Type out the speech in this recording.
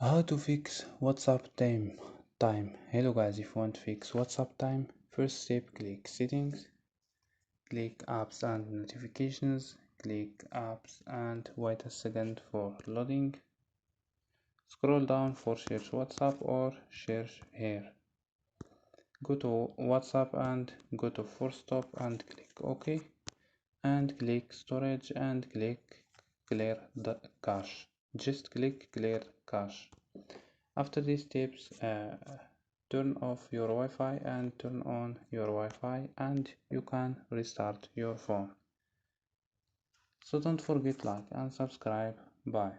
How to fix WhatsApp time. Hello guys, if you want to fix WhatsApp time, first step, click settings, click apps and notifications, click apps and wait a second for loading. Scroll down for search WhatsApp or search here. Go to WhatsApp and go to force stop and click OK and click storage and click clear the cache. Just click clear cache. After these steps, turn off your Wi-Fi and turn on your Wi-Fi and you can restart your phone. So don't forget like and subscribe. Bye.